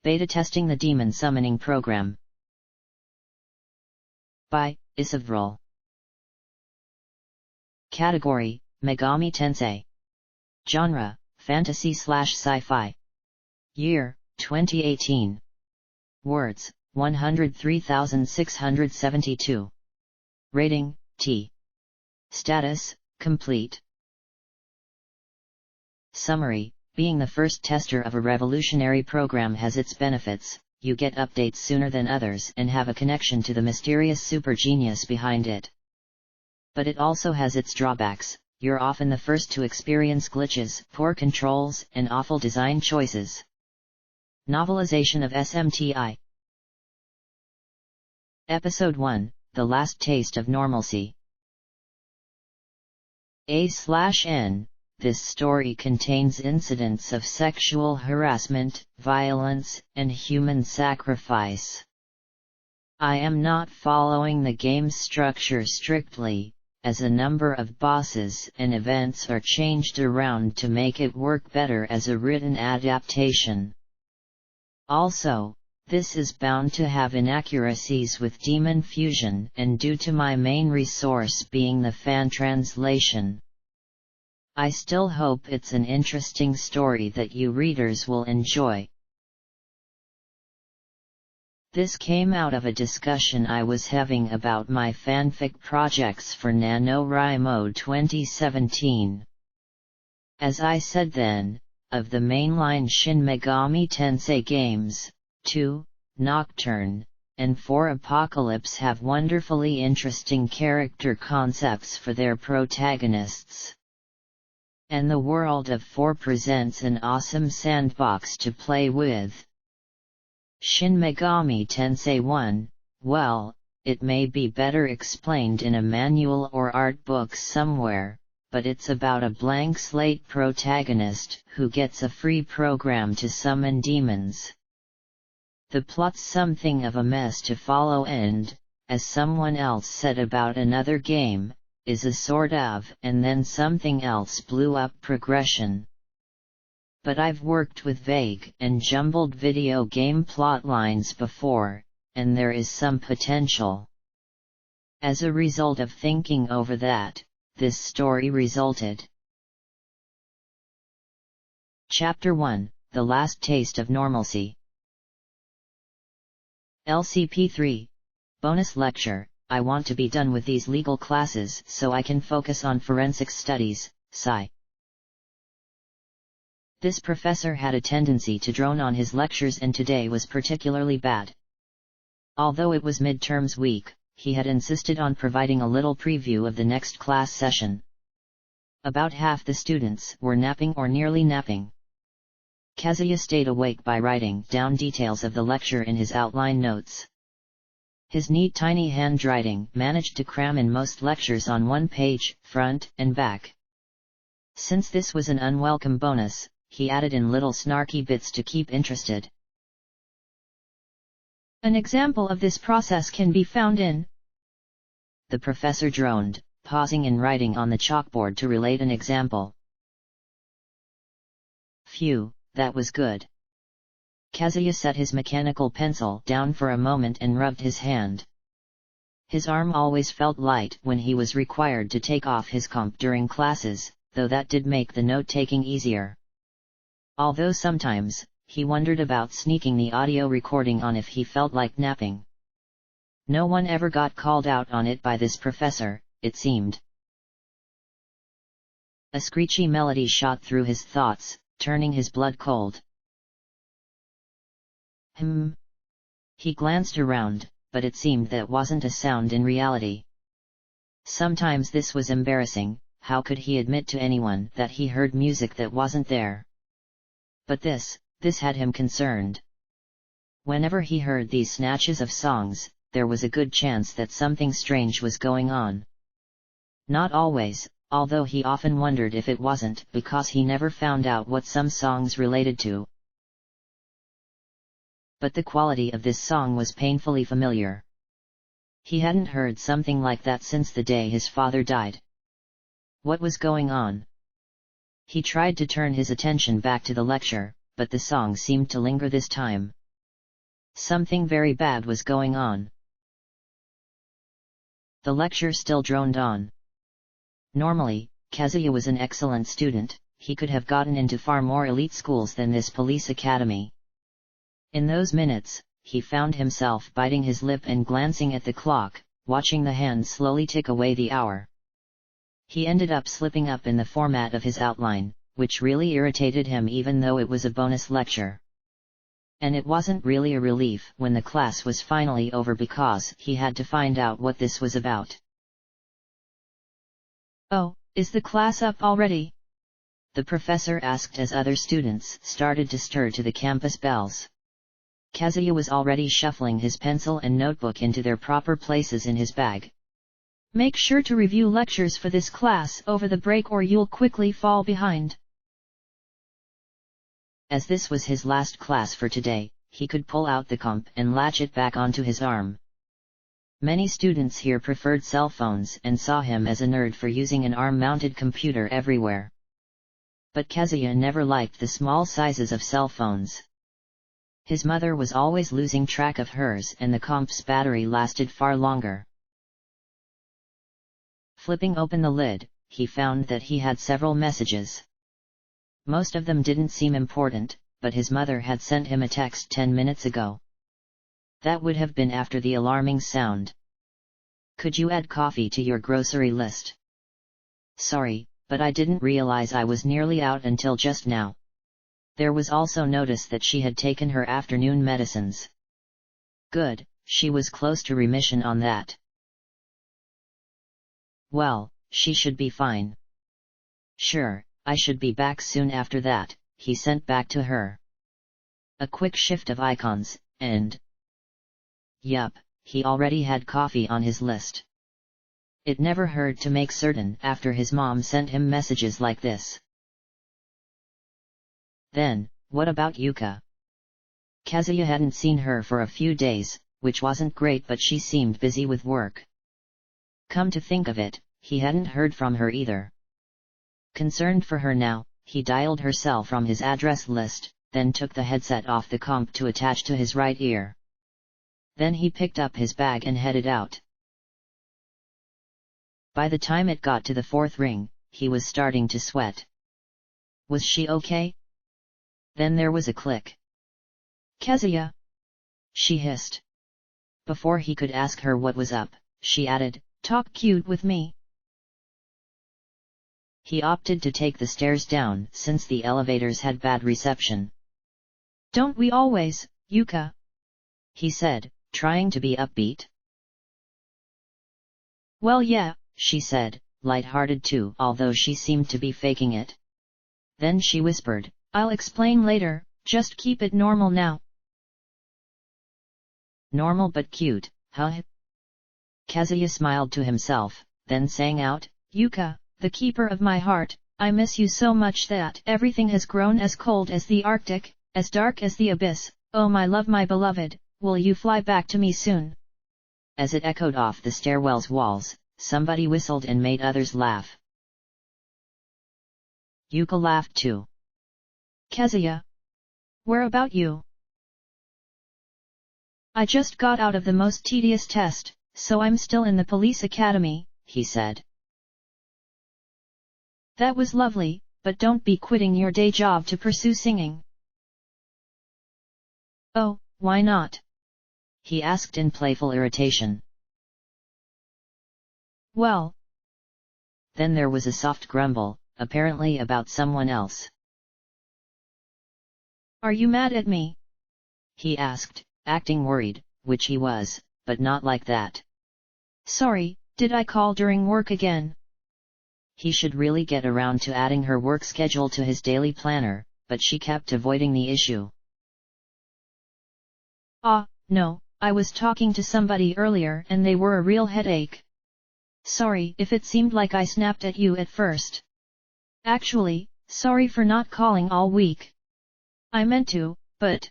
Beta testing the demon summoning program. By Isavral. Category: Megami Tensei. Genre: fantasy/sci-fi. Year: 2018. Words: 103,672. Rating: T. Status: complete. Summary: being the first tester of a revolutionary program has its benefits. You get updates sooner than others and have a connection to the mysterious super genius behind it. But it also has its drawbacks. You're often the first to experience glitches, poor controls, and awful design choices. Novelization of SMTI. Episode 1, The Last Taste of Normalcy. A/N. This story contains incidents of sexual harassment, violence, and human sacrifice. I am not following the game's structure strictly, as a number of bosses and events are changed around to make it work better as a written adaptation. Also, this is bound to have inaccuracies with demon fusion and due to my main resource being the fan translation. I still hope it's an interesting story that you readers will enjoy. This came out of a discussion I was having about my fanfic projects for NaNoWriMo 2017. As I said then, of the mainline Shin Megami Tensei games, 2, Nocturne, and 4 Apocalypse have wonderfully interesting character concepts for their protagonists. And the world of 4 presents an awesome sandbox to play with. Shin Megami Tensei 1, well, it may be better explained in a manual or art book somewhere, but it's about a blank slate protagonist who gets a free program to summon demons. The plot's something of a mess to follow and, as someone else said about another game, is a sort of and then something else blew up progression. But I've worked with vague and jumbled video game plotlines before, and there is some potential. As a result of thinking over that, this story resulted. Chapter 1, The Last Taste of Normalcy. LCP3. Bonus lecture. I want to be done with these legal classes so I can focus on forensic studies, Sci. This professor had a tendency to drone on his lectures and today was particularly bad. Although it was midterms week, he had insisted on providing a little preview of the next class session. About half the students were napping or nearly napping. Kazuya stayed awake by writing down details of the lecture in his outline notes. His neat tiny handwriting managed to cram in most lectures on one page, front and back. Since this was an unwelcome bonus, he added in little snarky bits to keep interested. An example of this process can be found in... The professor droned, pausing in writing on the chalkboard to relate an example. Phew, that was good. Kazuya set his mechanical pencil down for a moment and rubbed his hand. His arm always felt light when he was required to take off his comp during classes, though that did make the note-taking easier. Although sometimes, he wondered about sneaking the audio recording on if he felt like napping. No one ever got called out on it by this professor, it seemed. A screechy melody shot through his thoughts, turning his blood cold. He glanced around, but it seemed that wasn't a sound in reality. Sometimes this was embarrassing. How could he admit to anyone that he heard music that wasn't there? But this had him concerned. Whenever he heard these snatches of songs, there was a good chance that something strange was going on. Not always, although he often wondered if it wasn't because he never found out what some songs related to. But the quality of this song was painfully familiar. He hadn't heard something like that since the day his father died. What was going on? He tried to turn his attention back to the lecture, but the song seemed to linger this time. Something very bad was going on. The lecture still droned on. Normally, Kazuya was an excellent student, he could have gotten into far more elite schools than this police academy. In those minutes, he found himself biting his lip and glancing at the clock, watching the hands slowly tick away the hour. He ended up slipping up in the format of his outline, which really irritated him even though it was a bonus lecture. And it wasn't really a relief when the class was finally over because he had to find out what this was about. "Oh, is the class up already?" the professor asked as other students started to stir to the campus bells. Kazuya was already shuffling his pencil and notebook into their proper places in his bag. "Make sure to review lectures for this class over the break or you'll quickly fall behind." As this was his last class for today, he could pull out the comp and latch it back onto his arm. Many students here preferred cell phones and saw him as a nerd for using an ARM-mounted computer everywhere. But Kazuya never liked the small sizes of cell phones. His mother was always losing track of hers and the comp's battery lasted far longer. Flipping open the lid, he found that he had several messages. Most of them didn't seem important, but his mother had sent him a text 10 minutes ago. That would have been after the alarming sound. "Could you add coffee to your grocery list? Sorry, but I didn't realize I was nearly out until just now." There was also notice that she had taken her afternoon medicines. Good, she was close to remission on that. Well, she should be fine. Sure, I should be back soon after that, he sent back to her. A quick shift of icons, and... Yup, he already had coffee on his list. It never hurt to make certain after his mom sent him messages like this. Then, what about Yuka? Kazuya hadn't seen her for a few days, which wasn't great but she seemed busy with work. Come to think of it, he hadn't heard from her either. Concerned for her now, he dialed her cell from his address list, then took the headset off the comp to attach to his right ear. Then he picked up his bag and headed out. By the time it got to the fourth ring, he was starting to sweat. Was she okay? Then there was a click. "Kazuya!" she hissed. Before he could ask her what was up, she added, "Talk cute with me." He opted to take the stairs down since the elevators had bad reception. "Don't we always, Yuka?" he said, trying to be upbeat. "Well yeah," she said, light-hearted too, although she seemed to be faking it. Then she whispered, "I'll explain later, just keep it normal now." Normal but cute, huh? Kazuya smiled to himself, then sang out, "Yuka, the keeper of my heart, I miss you so much that everything has grown as cold as the Arctic, as dark as the abyss. Oh my love, my beloved, will you fly back to me soon?" As it echoed off the stairwell's walls, somebody whistled and made others laugh. Yuka laughed too. "Kazuya, where about you?" "I just got out of the most tedious test, so I'm still in the police academy," he said. "That was lovely, but don't be quitting your day job to pursue singing." "Oh, why not?" he asked in playful irritation. "Well..." Then there was a soft grumble, apparently about someone else. "Are you mad at me?" he asked, acting worried, which he was, but not like that. "Sorry, did I call during work again?" He should really get around to adding her work schedule to his daily planner, but she kept avoiding the issue. No, I was talking to somebody earlier and they were a real headache. Sorry if it seemed like I snapped at you at first. Actually, sorry for not calling all week. I meant to, but...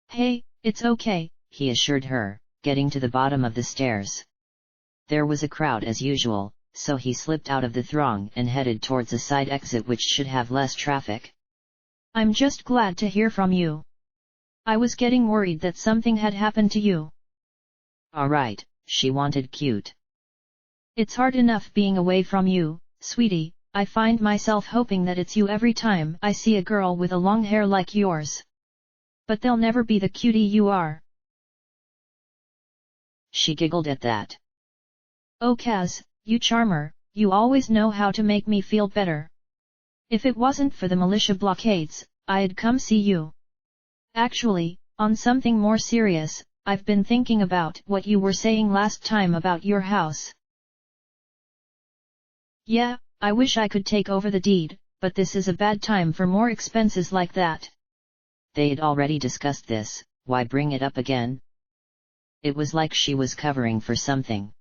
Hey, it's okay, he assured her, getting to the bottom of the stairs. There was a crowd as usual, so he slipped out of the throng and headed towards a side exit which should have less traffic. I'm just glad to hear from you. I was getting worried that something had happened to you. Alright, she wanted cute. It's hard enough being away from you, sweetie. I find myself hoping that it's you every time I see a girl with a long hair like yours. But they'll never be the cutie you are. She giggled at that. Oh Kaz, you charmer, you always know how to make me feel better. If it wasn't for the militia blockades, I'd come see you. Actually, on something more serious, I've been thinking about what you were saying last time about your house. Yeah, I wish I could take over the deed, but this is a bad time for more expenses like that. They'd already discussed this, why bring it up again? It was like she was covering for something.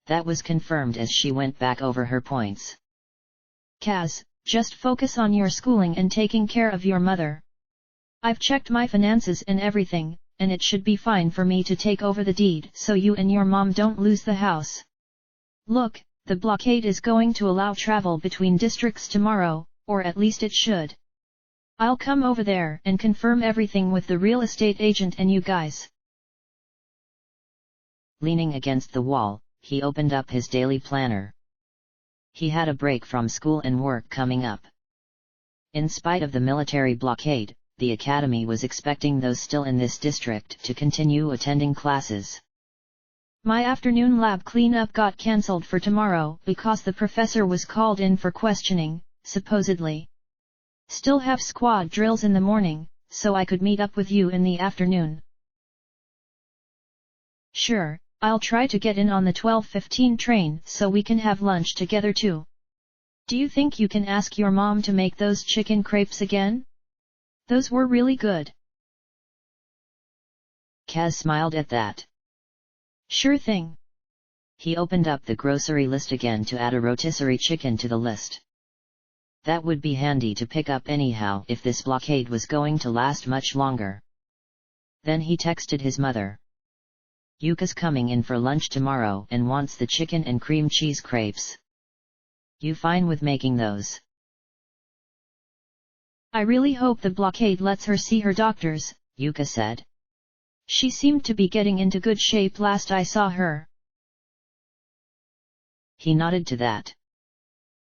That was confirmed as she went back over her points. Kaz, just focus on your schooling and taking care of your mother. I've checked my finances and everything, and it should be fine for me to take over the deed so you and your mom don't lose the house. Look, the blockade is going to allow travel between districts tomorrow, or at least it should. I'll come over there and confirm everything with the real estate agent and you guys. Leaning against the wall, he opened up his daily planner. He had a break from school and work coming up. In spite of the military blockade, the academy was expecting those still in this district to continue attending classes. My afternoon lab cleanup got cancelled for tomorrow because the professor was called in for questioning, supposedly. Still have squad drills in the morning, so I could meet up with you in the afternoon. Sure, I'll try to get in on the 12:15 train so we can have lunch together too. Do you think you can ask your mom to make those chicken crepes again? Those were really good. Kaz smiled at that. Sure thing. He opened up the grocery list again to add a rotisserie chicken to the list. That would be handy to pick up anyhow if this blockade was going to last much longer. Then he texted his mother. Yuka's coming in for lunch tomorrow and wants the chicken and cream cheese crepes. You fine with making those? I really hope the blockade lets her see her doctors, Yuka said. She seemed to be getting into good shape last I saw her. He nodded to that.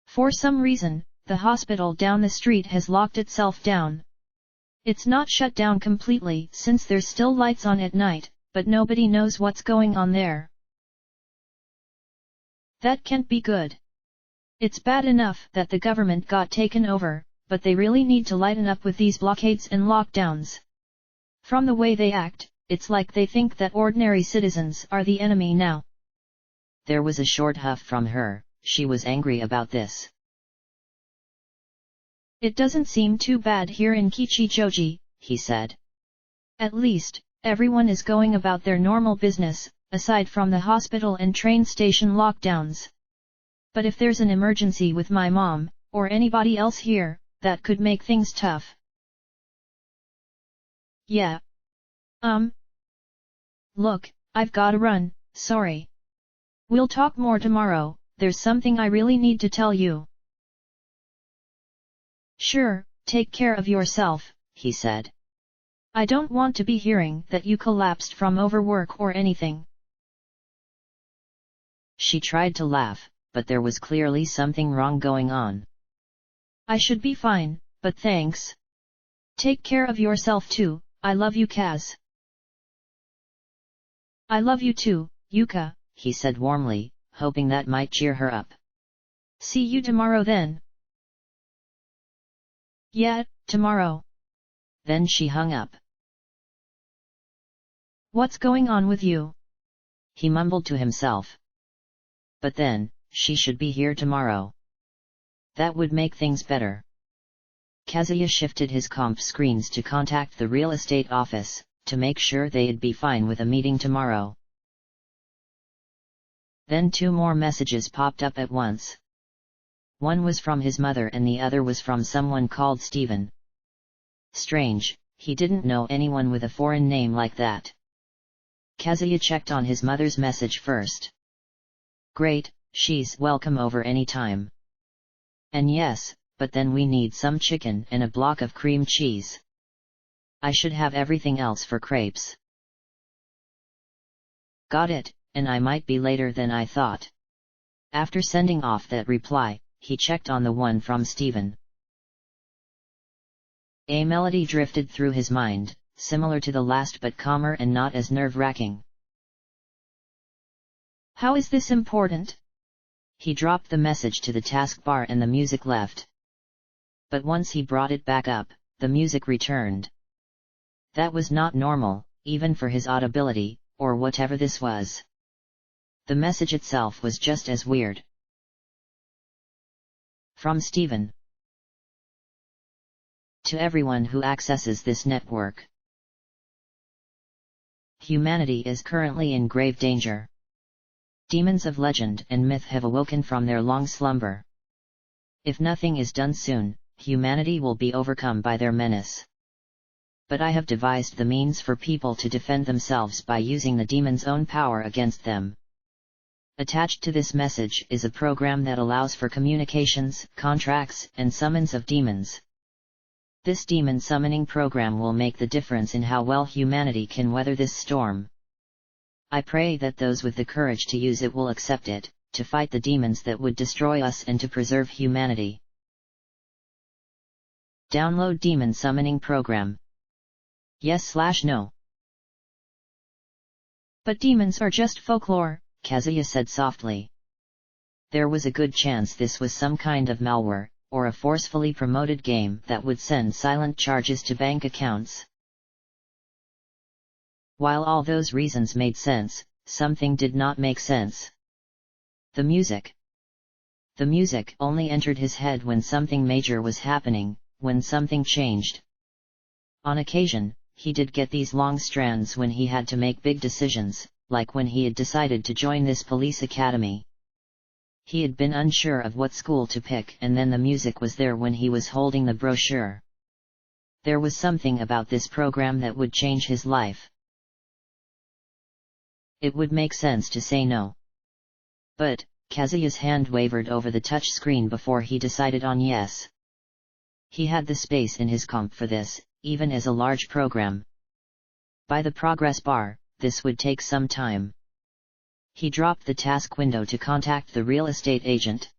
For some reason, the hospital down the street has locked itself down. It's not shut down completely since there's still lights on at night, but nobody knows what's going on there. That can't be good. It's bad enough that the government got taken over, but they really need to lighten up with these blockades and lockdowns. From the way they act, it's like they think that ordinary citizens are the enemy now. There was a short huff from her. She was angry about this. It doesn't seem too bad here in Kichijoji, he said. At least, everyone is going about their normal business, aside from the hospital and train station lockdowns. But if there's an emergency with my mom, or anybody else here, that could make things tough. Yeah. Look, I've gotta run, sorry. We'll talk more tomorrow, there's something I really need to tell you. Sure, take care of yourself, he said. I don't want to be hearing that you collapsed from overwork or anything. She tried to laugh, but there was clearly something wrong going on. I should be fine, but thanks. Take care of yourself too, I love you Kaz. I love you too, Yuka, he said warmly, hoping that might cheer her up. See you tomorrow then. Yeah, tomorrow. Then she hung up. What's going on with you? He mumbled to himself. But then, she should be here tomorrow. That would make things better. Kazuya shifted his comp screens to contact the real estate office, to make sure they'd be fine with a meeting tomorrow. Then 2 more messages popped up at once. One was from his mother and the other was from someone called Steven. Strange, he didn't know anyone with a foreign name like that. Kazuya checked on his mother's message first. Great, she's welcome over any time. And yes, but then we need some chicken and a block of cream cheese. I should have everything else for crepes. Got it, and I might be later than I thought. After sending off that reply, he checked on the one from Stephen. A melody drifted through his mind, similar to the last but calmer and not as nerve-wracking. How is this important? He dropped the message to the taskbar and the music left. But once he brought it back up, the music returned. That was not normal, even for his audibility, or whatever this was. The message itself was just as weird. From Stephen. To everyone who accesses this network. Humanity is currently in grave danger. Demons of legend and myth have awoken from their long slumber. If nothing is done soon, humanity will be overcome by their menace. But I have devised the means for people to defend themselves by using the demon's own power against them. Attached to this message is a program that allows for communications, contracts, and summons of demons. This demon summoning program will make the difference in how well humanity can weather this storm. I pray that those with the courage to use it will accept it, to fight the demons that would destroy us and to preserve humanity. Download Demon Summoning Program. Yes/no. But demons are just folklore, Kazuya said softly. There was a good chance this was some kind of malware, or a forcefully promoted game that would send silent charges to bank accounts. While all those reasons made sense, something did not make sense. The music. The music only entered his head when something major was happening, when something changed. On occasion, he did get these long strands when he had to make big decisions, like when he had decided to join this police academy. He had been unsure of what school to pick, and then the music was there when he was holding the brochure. There was something about this program that would change his life. It would make sense to say no. But, Kazuya's hand wavered over the touch screen before he decided on yes. He had the space in his comp for this, even as a large program. By the progress bar, this would take some time. He dropped the task window to contact the real estate agent.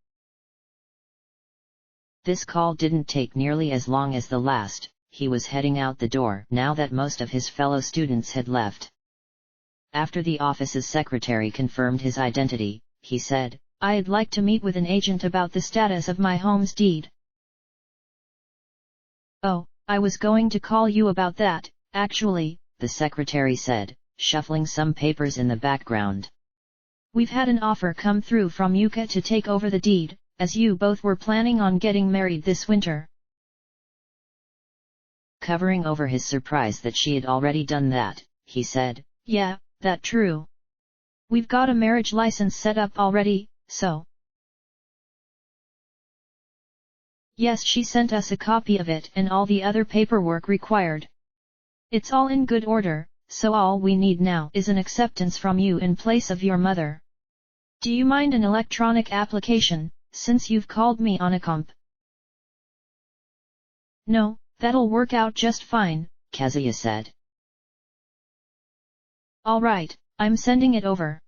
This call didn't take nearly as long as the last. He was heading out the door now that most of his fellow students had left. After the office's secretary confirmed his identity, he said, "I'd like to meet with an agent about the status of my home's deed." "Oh, I was going to call you about that, actually," the secretary said, shuffling some papers in the background. "We've had an offer come through from Yuka to take over the deed, as you both were planning on getting married this winter." Covering over his surprise that she had already done that, he said, "Yeah, that's true. We've got a marriage license set up already, so..." "Yes, she sent us a copy of it and all the other paperwork required. It's all in good order, so all we need now is an acceptance from you in place of your mother. Do you mind an electronic application, since you've called me on a comp?" "No, that'll work out just fine," Kazuya said. "All right, I'm sending it over."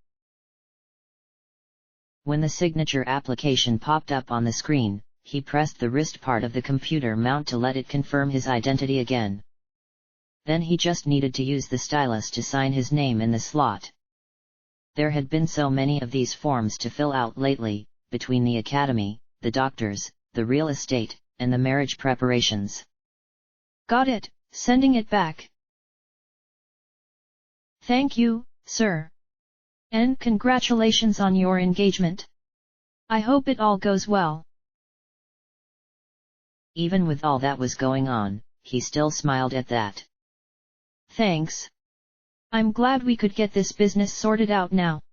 When the signature application popped up on the screen, he pressed the wrist part of the computer mount to let it confirm his identity again. Then he just needed to use the stylus to sign his name in the slot. There had been so many of these forms to fill out lately, between the academy, the doctors, the real estate, and the marriage preparations. "Got it, sending it back." "Thank you, sir. And congratulations on your engagement. I hope it all goes well." Even with all that was going on, he still smiled at that. "Thanks. I'm glad we could get this business sorted out now.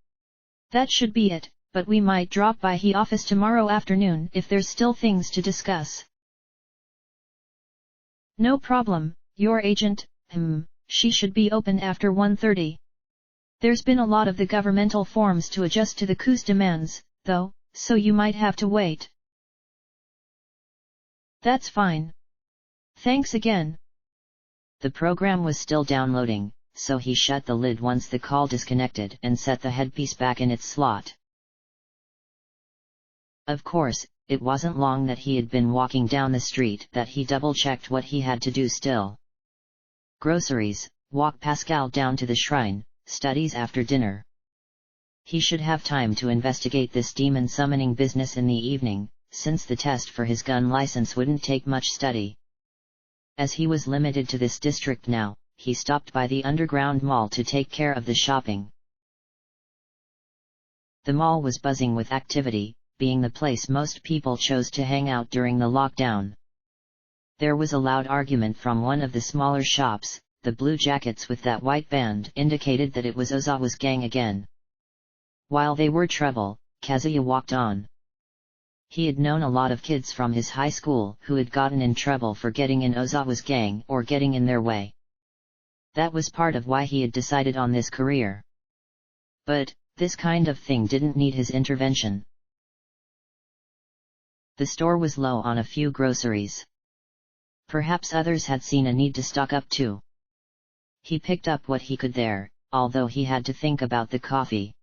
That should be it, but we might drop by the office tomorrow afternoon if there's still things to discuss." "No problem, your agent, she should be open after 1:30. There's been a lot of the governmental forms to adjust to the coup's demands, though, so you might have to wait." That's fine. Thanks again. The program was still downloading, so he shut the lid once the call disconnected and set the headpiece back in its slot. Of course, it wasn't long that he had been walking down the street that he double-checked what he had to do still. Groceries, walk Pascal down to the shrine, studies after dinner. He should have time to investigate this demon summoning business in the evening, since the test for his gun license wouldn't take much study. As he was limited to this district now, he stopped by the underground mall to take care of the shopping. The mall was buzzing with activity, being the place most people chose to hang out during the lockdown. There was a loud argument from one of the smaller shops. The blue jackets with that white band indicated that it was Ozawa's gang again. While they were trouble, Kazuya walked on. He had known a lot of kids from his high school who had gotten in trouble for getting in Ozawa's gang or getting in their way. That was part of why he had decided on this career. But, this kind of thing didn't need his intervention. The store was low on a few groceries. Perhaps others had seen a need to stock up too. He picked up what he could there, although he had to think about the coffee.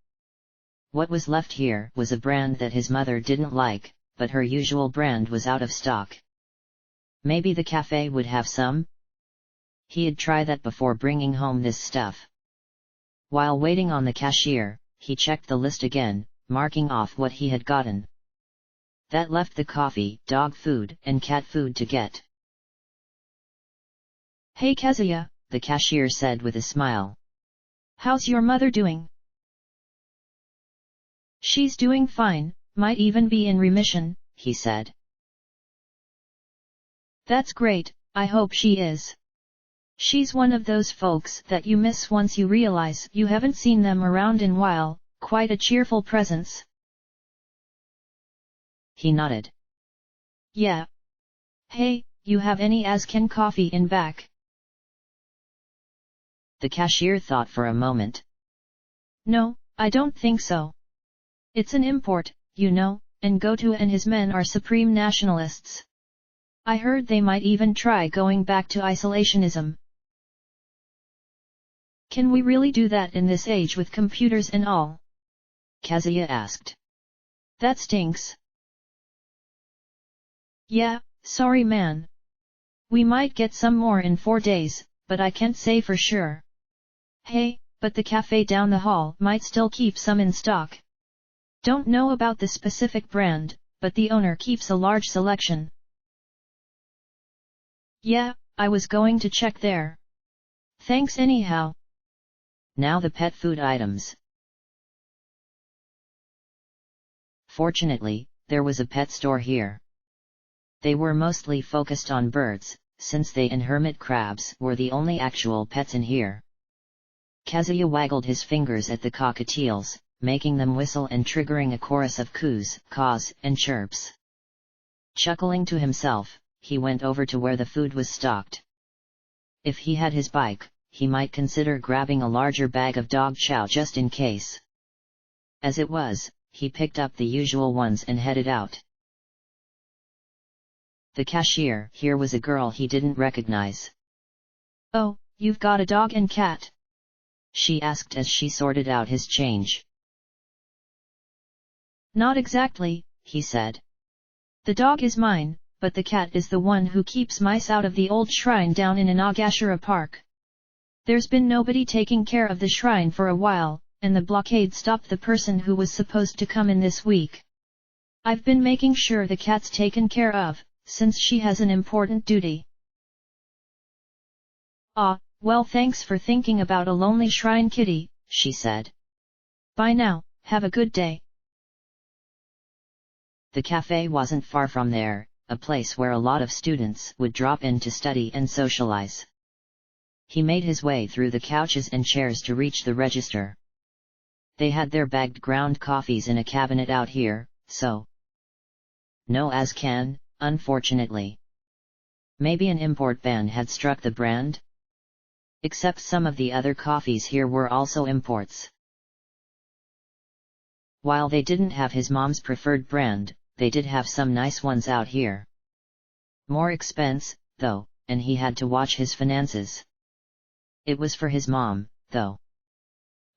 What was left here was a brand that his mother didn't like, but her usual brand was out of stock. Maybe the cafe would have some? He'd try that before bringing home this stuff. While waiting on the cashier, he checked the list again, marking off what he had gotten. That left the coffee, dog food, and cat food to get. Hey Kazuya, the cashier said with a smile. How's your mother doing? She's doing fine, might even be in remission, he said. That's great, I hope she is. She's one of those folks that you miss once you realize you haven't seen them around in a while, quite a cheerful presence. He nodded. Yeah. Hey, you have any Azken coffee in back? The cashier thought for a moment. No, I don't think so. It's an import, you know, and Goto and his men are supreme nationalists. I heard they might even try going back to isolationism. Can we really do that in this age with computers and all? Kazuya asked. That stinks. Yeah, sorry man. We might get some more in 4 days, but I can't say for sure. Hey, but the cafe down the hall might still keep some in stock. Don't know about the specific brand, but the owner keeps a large selection. Yeah, I was going to check there. Thanks anyhow. Now the pet food items. Fortunately, there was a pet store here. They were mostly focused on birds, since they and hermit crabs were the only actual pets in here. Kazuya waggled his fingers at the cockatiels, making them whistle and triggering a chorus of coos, caws, and chirps. Chuckling to himself, he went over to where the food was stocked. If he had his bike, he might consider grabbing a larger bag of dog chow just in case. As it was, he picked up the usual ones and headed out. The cashier here was a girl he didn't recognize. Oh, you've got a dog and cat? She asked as she sorted out his change. Not exactly, he said. The dog is mine, but the cat is the one who keeps mice out of the old shrine down in Inagashira Park. There's been nobody taking care of the shrine for a while, and the blockade stopped the person who was supposed to come in this week. I've been making sure the cat's taken care of, since she has an important duty. Ah, well thanks for thinking about a lonely shrine kitty, she said. Bye now, have a good day. The cafe wasn't far from there, a place where a lot of students would drop in to study and socialize. He made his way through the couches and chairs to reach the register. They had their bagged ground coffees in a cabinet out here, so. No Azken, unfortunately. Maybe an import ban had struck the brand? Except some of the other coffees here were also imports. While they didn't have his mom's preferred brand, they did have some nice ones out here. More expense, though, and he had to watch his finances. It was for his mom, though.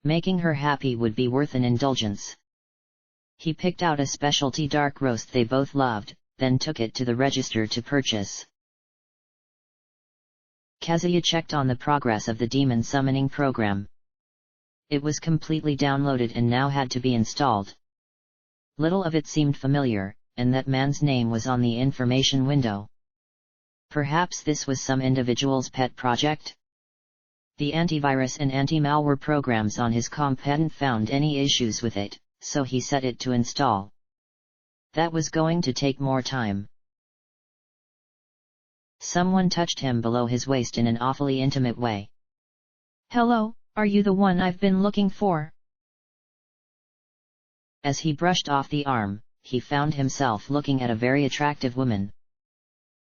Making her happy would be worth an indulgence. He picked out a specialty dark roast they both loved, then took it to the register to purchase. Kazuya checked on the progress of the demon summoning program. It was completely downloaded and now had to be installed. Little of it seemed familiar, and that man's name was on the information window. Perhaps this was some individual's pet project? The antivirus and anti-malware programs on his comp hadn't found any issues with it, so he set it to install. That was going to take more time. Someone touched him below his waist in an awfully intimate way. "Hello, are you the one I've been looking for?" As he brushed off the arm, he found himself looking at a very attractive woman.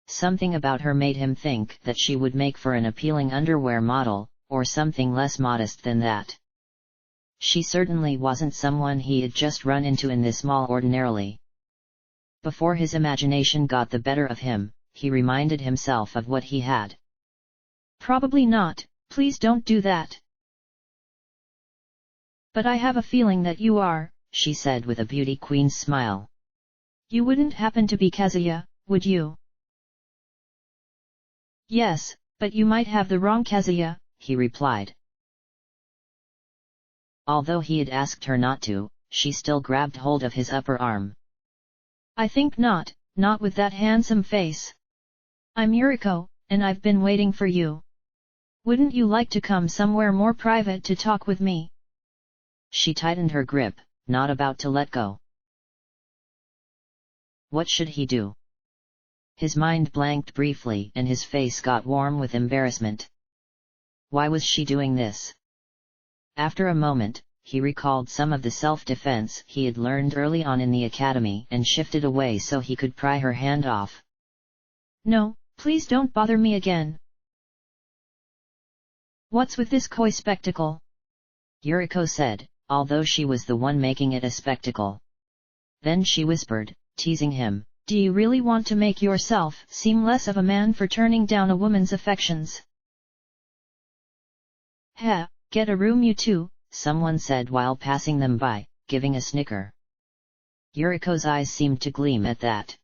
Something about her made him think that she would make for an appealing underwear model, or something less modest than that. She certainly wasn't someone he had just run into in this mall ordinarily. Before his imagination got the better of him, he reminded himself of what he had. "Probably not, please don't do that." "But I have a feeling that you are," she said with a beauty queen's smile. "You wouldn't happen to be Kazuya, would you?" "Yes, but you might have the wrong Kazuya," he replied. Although he had asked her not to, she still grabbed hold of his upper arm. "I think not with that handsome face. I'm Yuriko, and I've been waiting for you. Wouldn't you like to come somewhere more private to talk with me?" She tightened her grip, not about to let go. What should he do? His mind blanked briefly and his face got warm with embarrassment. Why was she doing this? After a moment, he recalled some of the self-defense he had learned early on in the academy and shifted away so he could pry her hand off. "No, please don't bother me again." "What's with this koi spectacle?" Yuriko said, although she was the one making it a spectacle. Then she whispered, teasing him, "Do you really want to make yourself seem less of a man for turning down a woman's affections?" "Ha, get a room you two," someone said while passing them by, giving a snicker. Yuriko's eyes seemed to gleam at that.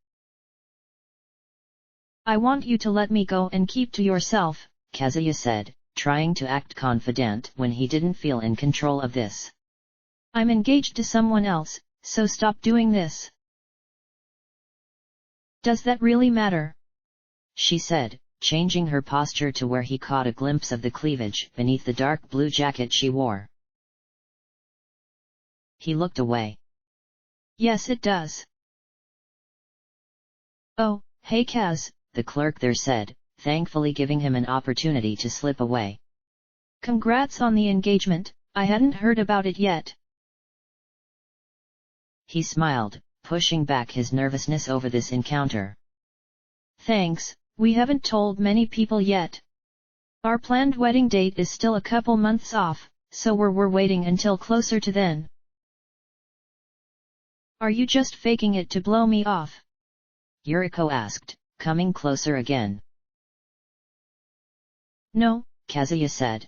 "I want you to let me go and keep to yourself," Kazuya said, trying to act confident when he didn't feel in control of this. "I'm engaged to someone else, so stop doing this." "Does that really matter?" she said, changing her posture to where he caught a glimpse of the cleavage beneath the dark blue jacket she wore. He looked away. "Yes, it does." "Oh, hey Kaz," the clerk there said, thankfully giving him an opportunity to slip away. "Congrats on the engagement, I hadn't heard about it yet." He smiled, pushing back his nervousness over this encounter. "Thanks, we haven't told many people yet. Our planned wedding date is still a couple months off, so we're waiting until closer to then." "Are you just faking it to blow me off?" Yuriko asked, coming closer again. "No," Kazuya said.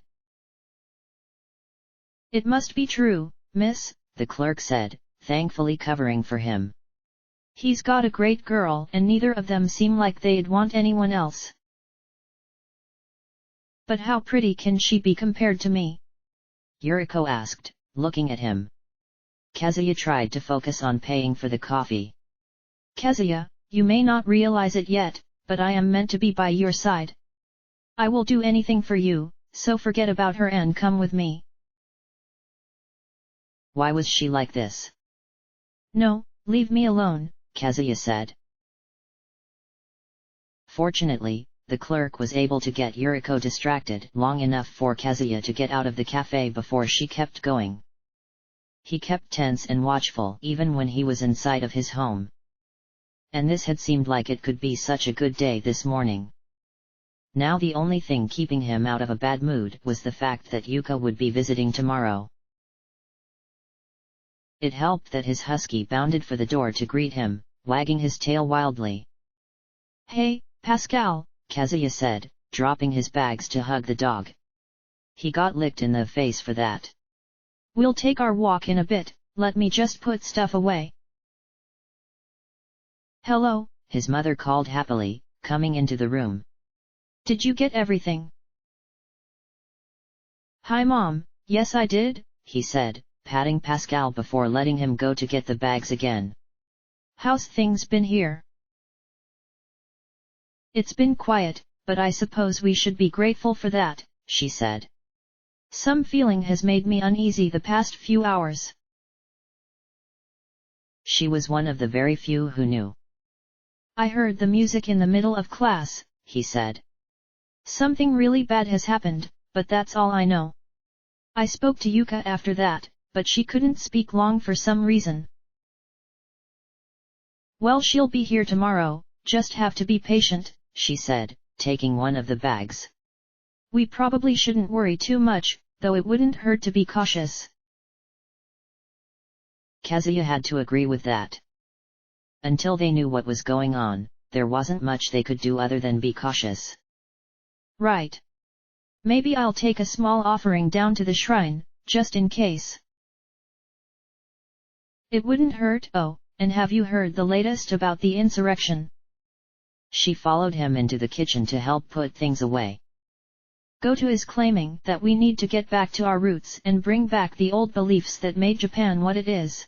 "It must be true, miss," the clerk said, thankfully covering for him. "He's got a great girl and neither of them seem like they'd want anyone else." "But how pretty can she be compared to me?" Yuriko asked, looking at him. Kazuya tried to focus on paying for the coffee. "Kazuya, you may not realize it yet, but I am meant to be by your side. I will do anything for you, so forget about her and come with me." Why was she like this? "No, leave me alone," Kazuya said. Fortunately, the clerk was able to get Yuriko distracted long enough for Kazuya to get out of the cafe before she kept going. He kept tense and watchful even when he was inside of his home. And this had seemed like it could be such a good day this morning. Now the only thing keeping him out of a bad mood was the fact that Yuka would be visiting tomorrow. It helped that his husky bounded for the door to greet him, wagging his tail wildly. "Hey, Pascal, Kazuya said, dropping his bags to hug the dog. He got licked in the face for that. We'll take our walk in a bit, let me just put stuff away. Hello, his mother called happily, coming into the room. Did you get everything? Hi Mom, yes I did, he said, patting Pascal before letting him go to get the bags again. How's things been here? It's been quiet, but I suppose we should be grateful for that, she said. Some feeling has made me uneasy the past few hours. She was one of the very few who knew. I heard the music in the middle of class, he said. Something really bad has happened, but that's all I know. I spoke to Yuka after that, but she couldn't speak long for some reason. Well, she'll be here tomorrow, just have to be patient, she said, taking one of the bags. We probably shouldn't worry too much, though it wouldn't hurt to be cautious. Kazuya had to agree with that. Until they knew what was going on, there wasn't much they could do other than be cautious. Right. Maybe I'll take a small offering down to the shrine, just in case. It wouldn't hurt. Oh, and have you heard the latest about the insurrection? She followed him into the kitchen to help put things away. Goto is claiming that we need to get back to our roots and bring back the old beliefs that made Japan what it is.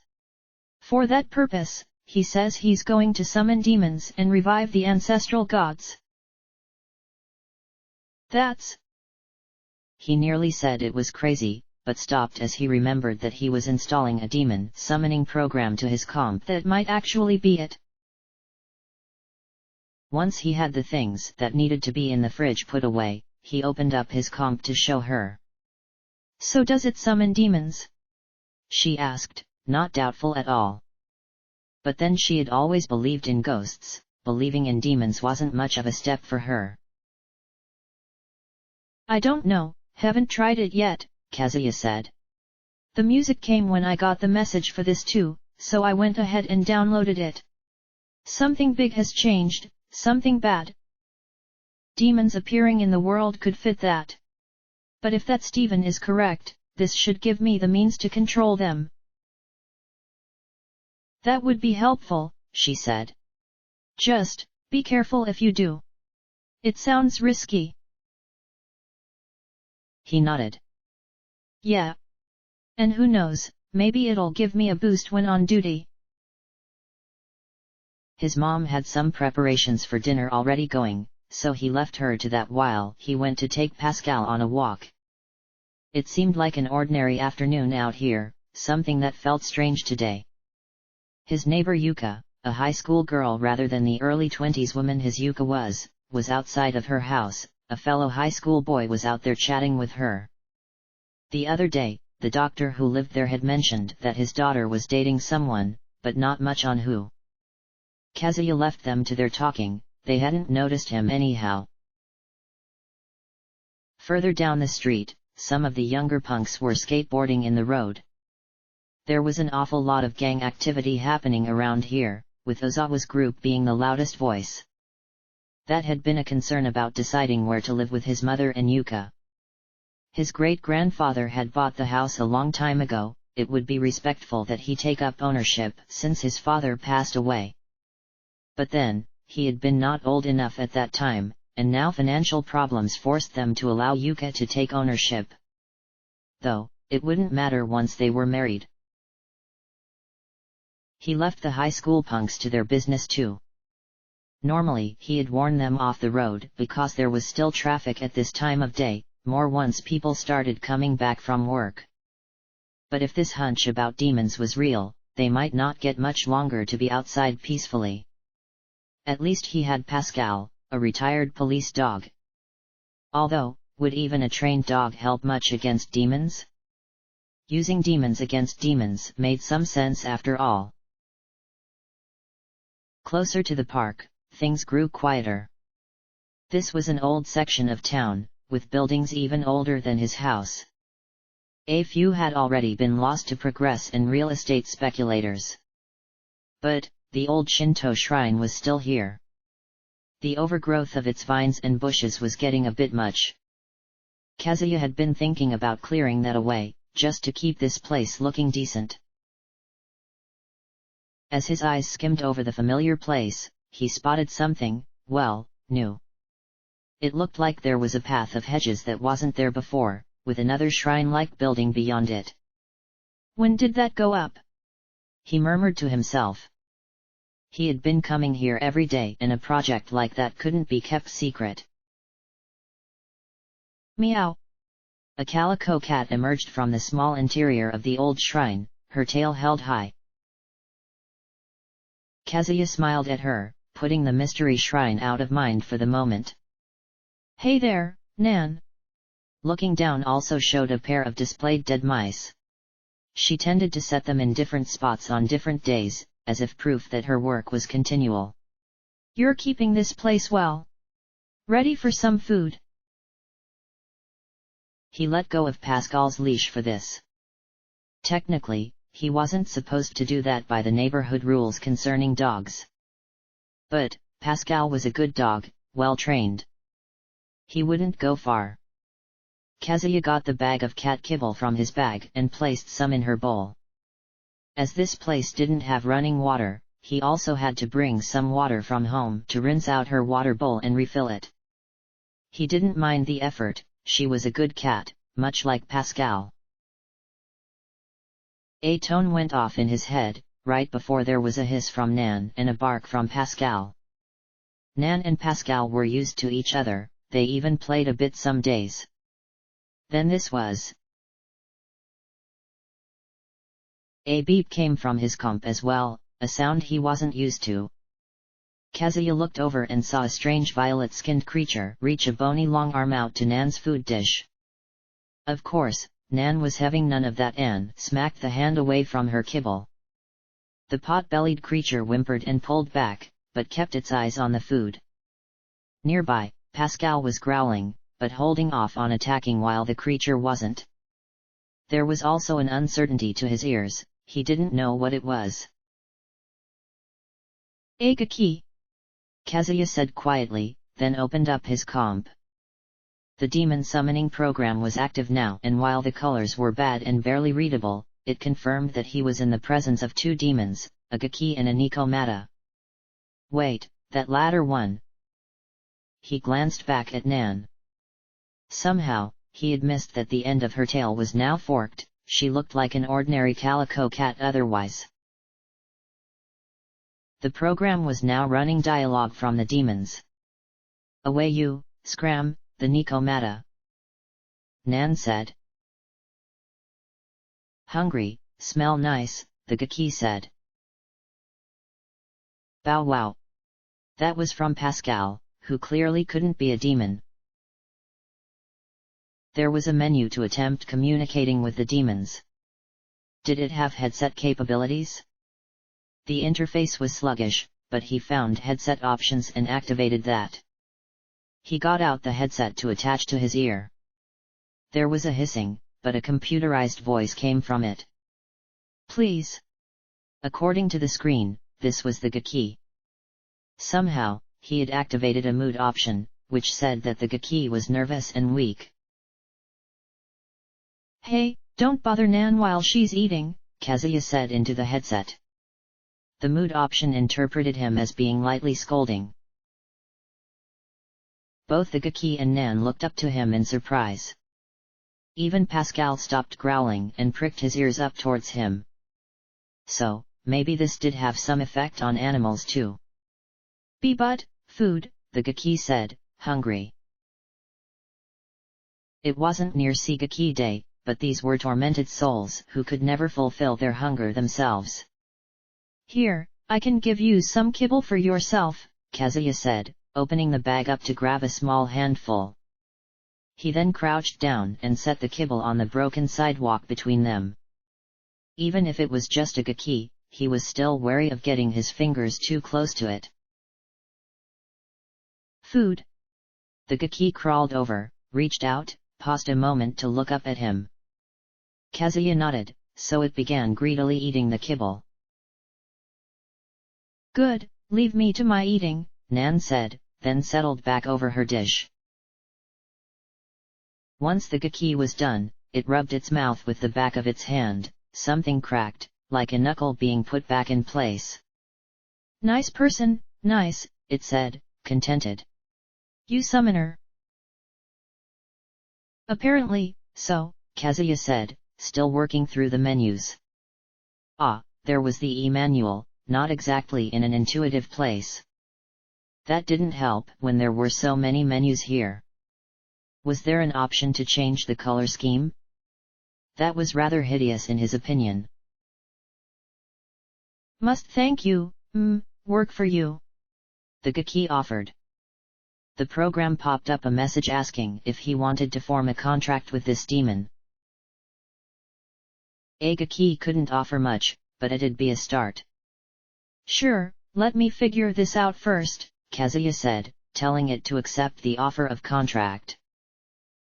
For that purpose, he says he's going to summon demons and revive the ancestral gods. That's... He nearly said it was crazy, but stopped as he remembered that he was installing a demon summoning program to his comp that might actually be it. Once he had the things that needed to be in the fridge put away, he opened up his comp to show her. So does it summon demons? She asked, not doubtful at all. But then she had always believed in ghosts, believing in demons wasn't much of a step for her. I don't know, haven't tried it yet, Kazuya said. The music came when I got the message for this too, so I went ahead and downloaded it. Something big has changed, something bad. Demons appearing in the world could fit that. But if that Steven is correct, this should give me the means to control them. That would be helpful, she said. Just, be careful if you do. It sounds risky. He nodded. Yeah. And who knows, maybe it'll give me a boost when on duty. His mom had some preparations for dinner already going, so he left her to that while he went to take Pascal on a walk. It seemed like an ordinary afternoon out here, something that felt strange today. His neighbor Yuka, a high school girl rather than the early 20s woman his Yuka was outside of her house. A fellow high school boy was out there chatting with her. The other day, the doctor who lived there had mentioned that his daughter was dating someone, but not much on who. Kazuya left them to their talking, they hadn't noticed him anyhow. Further down the street, some of the younger punks were skateboarding in the road. There was an awful lot of gang activity happening around here, with Ozawa's group being the loudest voice. That had been a concern about deciding where to live with his mother and Yuka. His great-grandfather had bought the house a long time ago, it would be respectful that he take up ownership since his father passed away. But then, he had been not old enough at that time, and now financial problems forced them to allow Yuka to take ownership. Though, it wouldn't matter once they were married. He left the high school punks to their business too. Normally he had warned them off the road because there was still traffic at this time of day, more once people started coming back from work. But if this hunch about demons was real, they might not get much longer to be outside peacefully. At least he had Pascal, a retired police dog. Although, would even a trained dog help much against demons? Using demons against demons made some sense after all. Closer to the park, things grew quieter. This was an old section of town, with buildings even older than his house. A few had already been lost to progress and real estate speculators. But, the old Shinto shrine was still here. The overgrowth of its vines and bushes was getting a bit much. Kazuya had been thinking about clearing that away, just to keep this place looking decent. As his eyes skimmed over the familiar place, he spotted something, well, new. It looked like there was a path of hedges that wasn't there before, with another shrine-like building beyond it. When did that go up? He murmured to himself. He had been coming here every day and a project like that couldn't be kept secret. Meow. A calico cat emerged from the small interior of the old shrine, her tail held high. Kazuya smiled at her, putting the mystery shrine out of mind for the moment. Hey there, Nan. Looking down also showed a pair of displayed dead mice. She tended to set them in different spots on different days, as if proof that her work was continual. You're keeping this place well. Ready for some food? He let go of Pascal's leash for this. Technically, he wasn't supposed to do that by the neighborhood rules concerning dogs. But, Pascal was a good dog, well trained. He wouldn't go far. Kazuya got the bag of cat kibble from his bag and placed some in her bowl. As this place didn't have running water, he also had to bring some water from home to rinse out her water bowl and refill it. He didn't mind the effort, she was a good cat, much like Pascal. A tone went off in his head, right before there was a hiss from Nan and a bark from Pascal. Nan and Pascal were used to each other, they even played a bit some days. Then this was. A beep came from his comp as well, a sound he wasn't used to. Kazuya looked over and saw a strange violet-skinned creature reach a bony long arm out to Nan's food dish. Of course, Nan was having none of that and smacked the hand away from her kibble. The pot-bellied creature whimpered and pulled back, but kept its eyes on the food. Nearby, Pascal was growling, but holding off on attacking while the creature wasn't. There was also an uncertainty to his ears, he didn't know what it was. Agaki, Kazuya said quietly, then opened up his comp. The demon summoning program was active now, and while the colors were bad and barely readable, it confirmed that he was in the presence of two demons, a Gaki and a Nikomata. Wait, that latter one. He glanced back at Nan. Somehow, he had missed that the end of her tail was now forked, she looked like an ordinary calico cat otherwise. The program was now running dialogue from the demons. Away you, scram, the Nikomata. Nan said. Hungry, smell nice, the Gaki said. Bow wow. That was from Pascal, who clearly couldn't be a demon. There was a menu to attempt communicating with the demons. Did it have headset capabilities? The interface was sluggish, but he found headset options and activated that. He got out the headset to attach to his ear. There was a hissing, but a computerized voice came from it. Please. According to the screen, this was the Gaki. Somehow, he had activated a mood option, which said that the Gaki was nervous and weak. Hey, don't bother Nan while she's eating, Kazuya said into the headset. The mood option interpreted him as being lightly scolding. Both the Gaki and Nan looked up to him in surprise. Even Pascal stopped growling and pricked his ears up towards him. So, maybe this did have some effect on animals too. But, food, the Gaki said, hungry. It wasn't near Sigaki Day, but these were tormented souls who could never fulfill their hunger themselves. Here, I can give you some kibble for yourself, Kazuya said, opening the bag up to grab a small handful. He then crouched down and set the kibble on the broken sidewalk between them. Even if it was just a Gaki, he was still wary of getting his fingers too close to it. Food. The Gaki crawled over, reached out, paused a moment to look up at him. Kazuya nodded, so it began greedily eating the kibble. Good, leave me to my eating, Nan said, then settled back over her dish. Once the gaki was done, it rubbed its mouth with the back of its hand, something cracked, like a knuckle being put back in place. Nice person, nice, it said, contented. You summoner. Apparently, so, Kazuya said, still working through the menus. Ah, there was the e-manual, not exactly in an intuitive place. That didn't help when there were so many menus here. Was there an option to change the color scheme? That was rather hideous in his opinion. Must thank you, work for you. The gaki offered. The program popped up a message asking if he wanted to form a contract with this demon. A gaki couldn't offer much, but it'd be a start. Sure, let me figure this out first, Kazuya said, telling it to accept the offer of contract.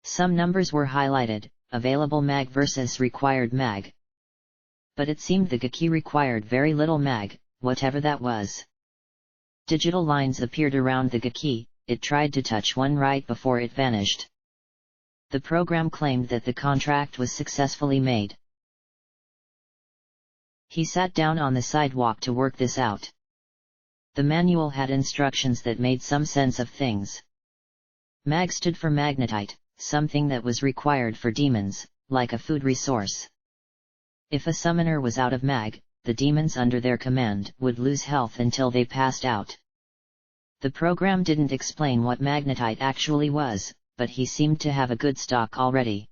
Some numbers were highlighted, available mag versus required mag. But it seemed the gaki required very little mag, whatever that was. Digital lines appeared around the gaki, it tried to touch one right before it vanished. The program claimed that the contract was successfully made. He sat down on the sidewalk to work this out. The manual had instructions that made some sense of things. Mag stood for magnetite, something that was required for demons, like a food resource. If a summoner was out of mag, the demons under their command would lose health until they passed out. The program didn't explain what magnetite actually was, but he seemed to have a good stock already.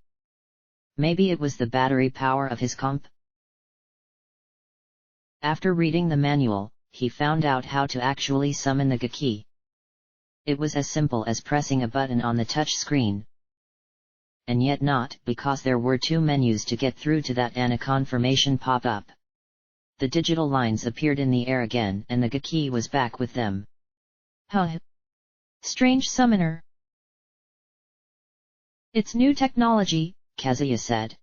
Maybe it was the battery power of his comp? After reading the manual, he found out how to actually summon the gaki. It was as simple as pressing a button on the touch screen. And yet not, because there were two menus to get through to that and a confirmation pop-up. The digital lines appeared in the air again and the gaki was back with them. Huh. Strange summoner. It's new technology, Kazuya said.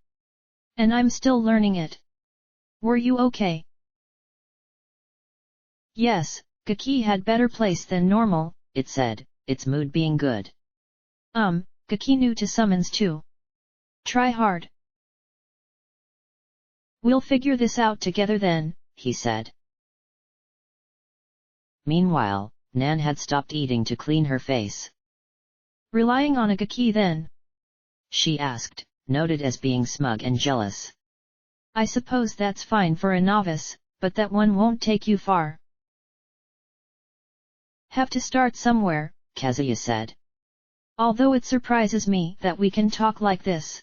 And I'm still learning it. Were you okay? Yes, gaki had better place than normal, it said, its mood being good. Gaki new to summons too. Try hard. We'll figure this out together then, he said. Meanwhile, Nan had stopped eating to clean her face. Relying on a gaki then? She asked, noted as being smug and jealous. I suppose that's fine for a novice, but that one won't take you far. Have to start somewhere, Kazuya said. Although it surprises me that we can talk like this.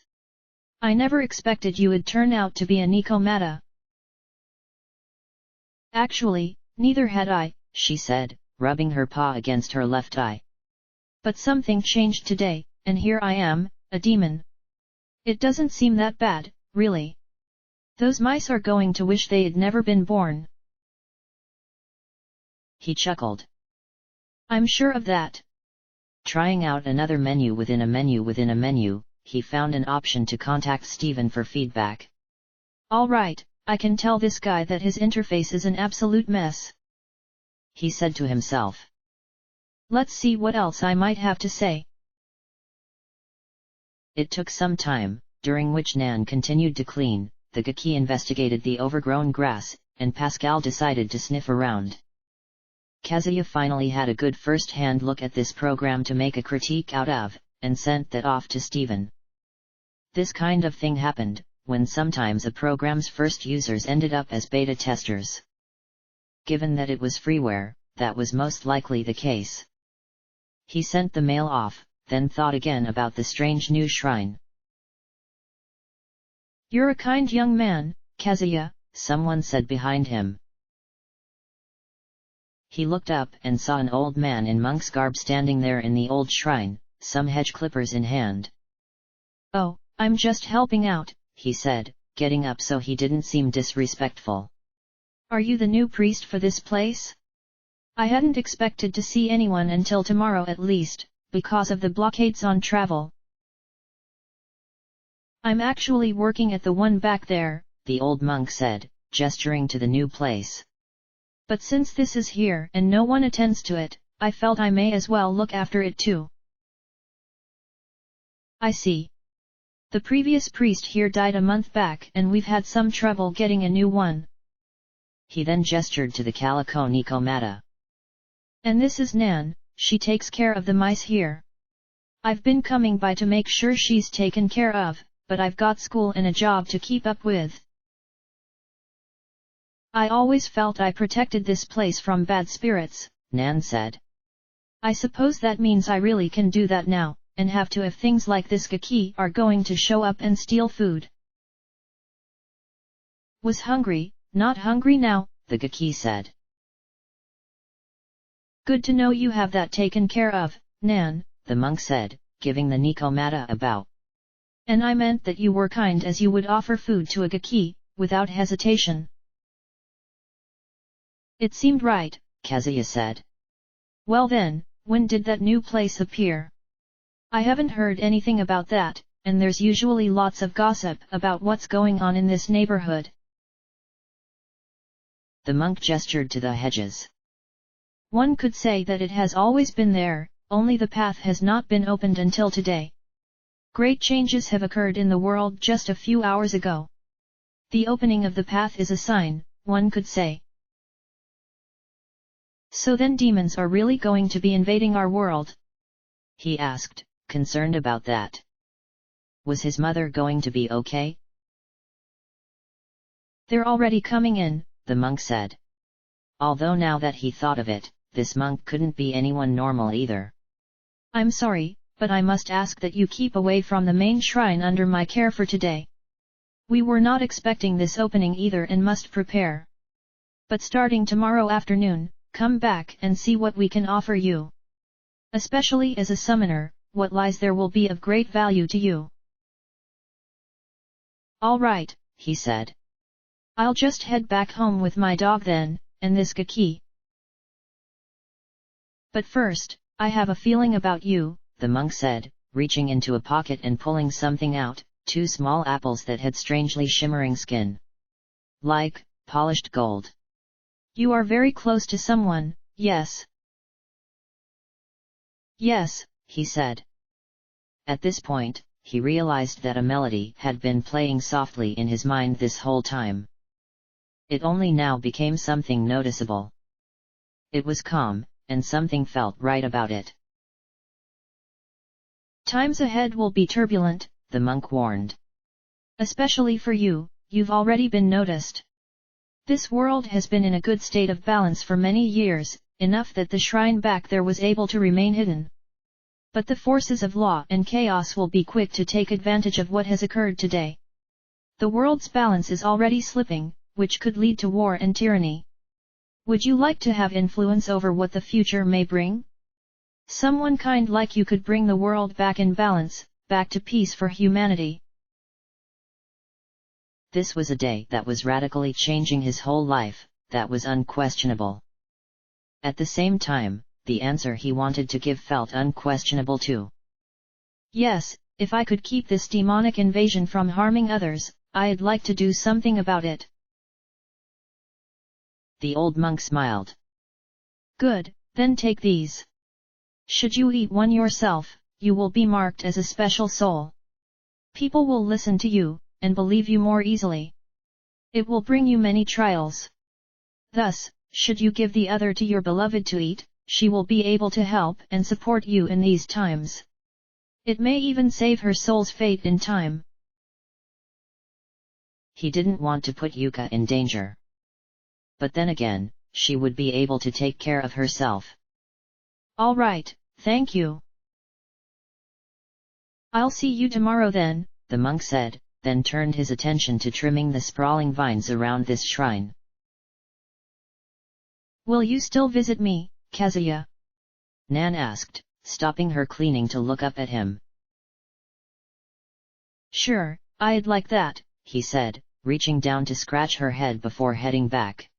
I never expected you would turn out to be a Nikomata. Actually, neither had I, she said, rubbing her paw against her left eye. But something changed today, and here I am, a demon. It doesn't seem that bad, really. Those mice are going to wish they'd never been born. He chuckled. I'm sure of that. Trying out another menu within a menu within a menu, he found an option to contact Steven for feedback. All right, I can tell this guy that his interface is an absolute mess, he said to himself. Let's see what else I might have to say. It took some time, during which Nan continued to clean, the gaki investigated the overgrown grass, and Pascal decided to sniff around. Kazuya finally had a good first-hand look at this program to make a critique out of, and sent that off to Steven. This kind of thing happened, when sometimes a program's first users ended up as beta testers. Given that it was freeware, that was most likely the case. He sent the mail off, then thought again about the strange new shrine. You're a kind young man, Kazuya, someone said behind him. He looked up and saw an old man in monk's garb standing there in the old shrine, some hedge clippers in hand. Oh, I'm just helping out, he said, getting up so he didn't seem disrespectful. Are you the new priest for this place? I hadn't expected to see anyone until tomorrow at least, because of the blockades on travel. I'm actually working at the one back there, the old monk said, gesturing to the new place. But since this is here and no one attends to it, I felt I may as well look after it too. I see. The previous priest here died a month back and we've had some trouble getting a new one. He then gestured to the calico Nikomata. And this is Nan, she takes care of the mice here. I've been coming by to make sure she's taken care of, but I've got school and a job to keep up with. I always felt I protected this place from bad spirits, Nan said. I suppose that means I really can do that now, and have to if things like this Gaki are going to show up and steal food. Was hungry, not hungry now, the Gaki said. Good to know you have that taken care of, Nan, the monk said, giving the Nikomata a bow. And I meant that you were kind as you would offer food to a Gaki, without hesitation. It seemed right, Kazuya said. Well then, when did that new place appear? I haven't heard anything about that, and there's usually lots of gossip about what's going on in this neighborhood. The monk gestured to the hedges. One could say that it has always been there, only the path has not been opened until today. Great changes have occurred in the world just a few hours ago. The opening of the path is a sign, one could say. So then demons are really going to be invading our world? He asked, concerned about that. Was his mother going to be okay? They're already coming in, the monk said. Although now that he thought of it, this monk couldn't be anyone normal either. I'm sorry, but I must ask that you keep away from the main shrine under my care for today. We were not expecting this opening either and must prepare. But starting tomorrow afternoon, come back and see what we can offer you. Especially as a summoner, what lies there will be of great value to you. All right, he said. I'll just head back home with my dog then, and this Gaki. But first, I have a feeling about you, the monk said, reaching into a pocket and pulling something out, 2 small apples that had strangely shimmering skin. Like polished gold. You are very close to someone, yes. Yes, he said. At this point, he realized that a melody had been playing softly in his mind this whole time. It only now became something noticeable. It was calm, and something felt right about it. Times ahead will be turbulent, the monk warned. Especially for you, you've already been noticed. This world has been in a good state of balance for many years, enough that the shrine back there was able to remain hidden. But the forces of law and chaos will be quick to take advantage of what has occurred today. The world's balance is already slipping, which could lead to war and tyranny. Would you like to have influence over what the future may bring? Someone kind like you could bring the world back in balance, back to peace for humanity. This was a day that was radically changing his whole life, that was unquestionable. At the same time, the answer he wanted to give felt unquestionable too. Yes, if I could keep this demonic invasion from harming others, I'd like to do something about it. The old monk smiled. Good, then take these. Should you eat one yourself, you will be marked as a special soul. People will listen to you, and believe you more easily. It will bring you many trials. Thus, should you give the other to your beloved to eat, she will be able to help and support you in these times. It may even save her soul's fate in time. He didn't want to put Yuka in danger. But then again, she would be able to take care of herself. All right, thank you. I'll see you tomorrow then, the monk said, then turned his attention to trimming the sprawling vines around this shrine. Will you still visit me, Kazuya? Nan asked, stopping her cleaning to look up at him. Sure, I'd like that, he said, reaching down to scratch her head before heading back.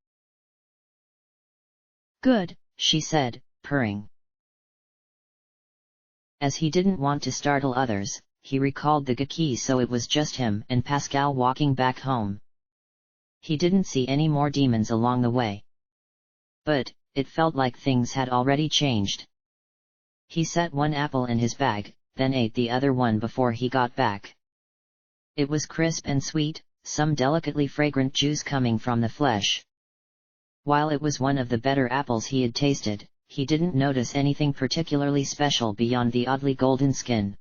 Good, she said, purring. As he didn't want to startle others, he recalled the Gaki, so it was just him and Pascal walking back home. He didn't see any more demons along the way. But, it felt like things had already changed. He set one apple in his bag, then ate the other one before he got back. It was crisp and sweet, some delicately fragrant juice coming from the flesh. While it was one of the better apples he had tasted, he didn't notice anything particularly special beyond the oddly golden skin.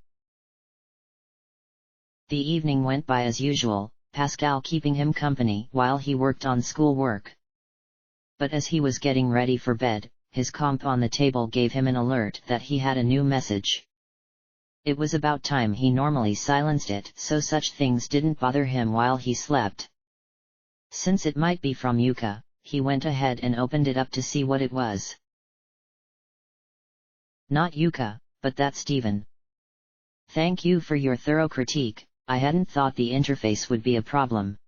The evening went by as usual, Pascal keeping him company while he worked on schoolwork. But as he was getting ready for bed, his comp on the table gave him an alert that he had a new message. It was about time he normally silenced it so such things didn't bother him while he slept. Since it might be from Yuka, he went ahead and opened it up to see what it was. Not Yuka, but that Steven. Thank you for your thorough critique, I hadn't thought the interface would be a problem.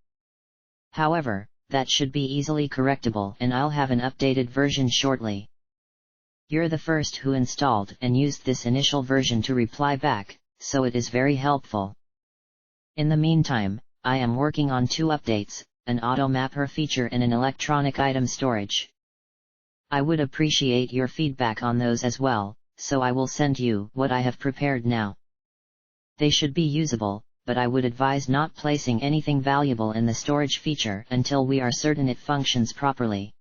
However, that should be easily correctable and I'll have an updated version shortly. You're the first who installed and used this initial version to reply back, so it is very helpful. In the meantime, I am working on 2 updates, an auto mapper feature and an electronic item storage. I would appreciate your feedback on those as well, so I will send you what I have prepared now. They should be usable, but I would advise not placing anything valuable in the storage feature until we are certain it functions properly.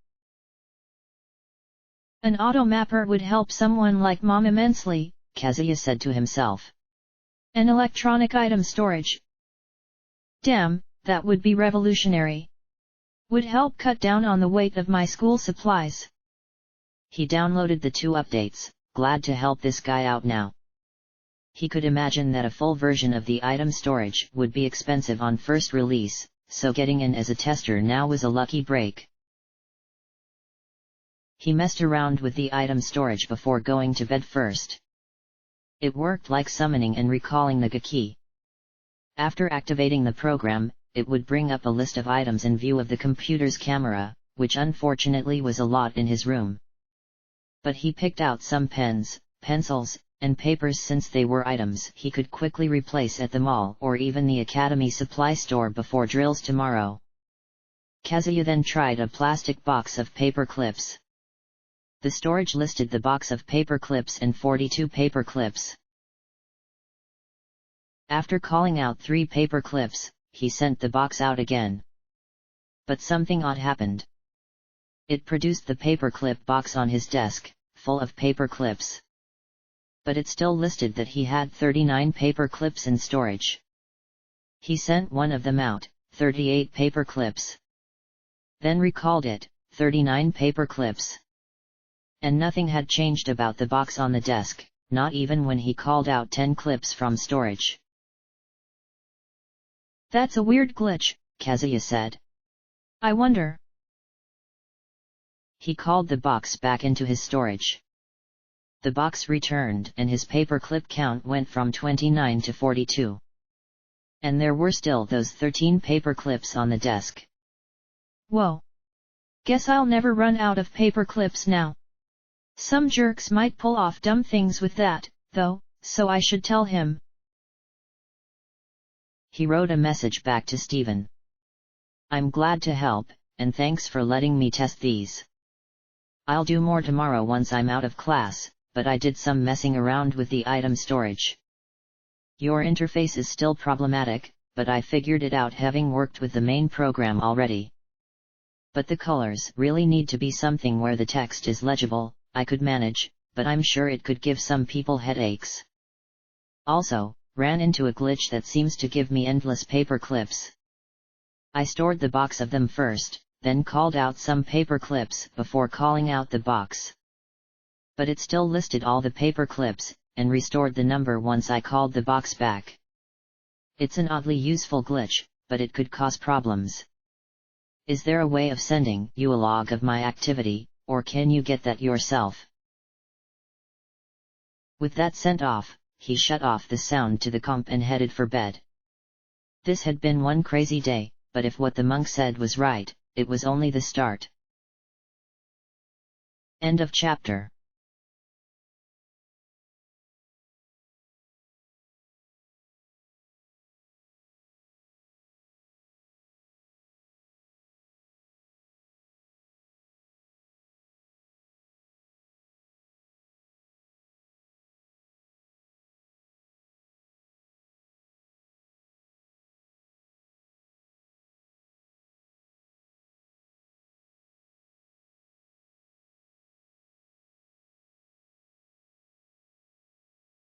An auto mapper would help someone like Mom immensely, Kazuya said to himself. An electronic item storage. Damn, that would be revolutionary. Would help cut down on the weight of my school supplies. He downloaded the 2 updates, glad to help this guy out now. He could imagine that a full version of the item storage would be expensive on first release, so getting in as a tester now was a lucky break. He messed around with the item storage before going to bed first. It worked like summoning and recalling the key. After activating the program, it would bring up a list of items in view of the computer's camera, which unfortunately was a lot in his room. But he picked out some pens, pencils, and papers since they were items he could quickly replace at the mall or even the academy supply store before drills tomorrow. Kazuya then tried a plastic box of paper clips. The storage listed the box of paper clips and 42 paper clips. After calling out 3 paper clips, he sent the box out again. But something odd happened. It produced the paperclip box on his desk, full of paper clips. But it still listed that he had 39 paper clips in storage. He sent one of them out, 38 paper clips. Then recalled it, 39 paper clips. And nothing had changed about the box on the desk, not even when he called out 10 clips from storage. That's a weird glitch, Kazuya said. I wonder. He called the box back into his storage. The box returned and his paperclip count went from 29 to 42. And there were still those 13 paper clips on the desk. Whoa. Guess I'll never run out of paper clips now. Some jerks might pull off dumb things with that, though, so I should tell him. He wrote a message back to Steven. I'm glad to help, and thanks for letting me test these. I'll do more tomorrow once I'm out of class, but I did some messing around with the item storage. Your interface is still problematic, but I figured it out having worked with the main program already. But the colors really need to be something where the text is legible. I could manage, but I'm sure it could give some people headaches. Also, ran into a glitch that seems to give me endless paper clips. I stored the box of them first, then called out some paper clips before calling out the box. But it still listed all the paper clips, and restored the number once I called the box back. It's an oddly useful glitch, but it could cause problems. Is there a way of sending you a log of my activity, or can you get that yourself? With that sent off, he shut off the sound to the comp and headed for bed. This had been one crazy day, but if what the monk said was right, it was only the start. End of chapter.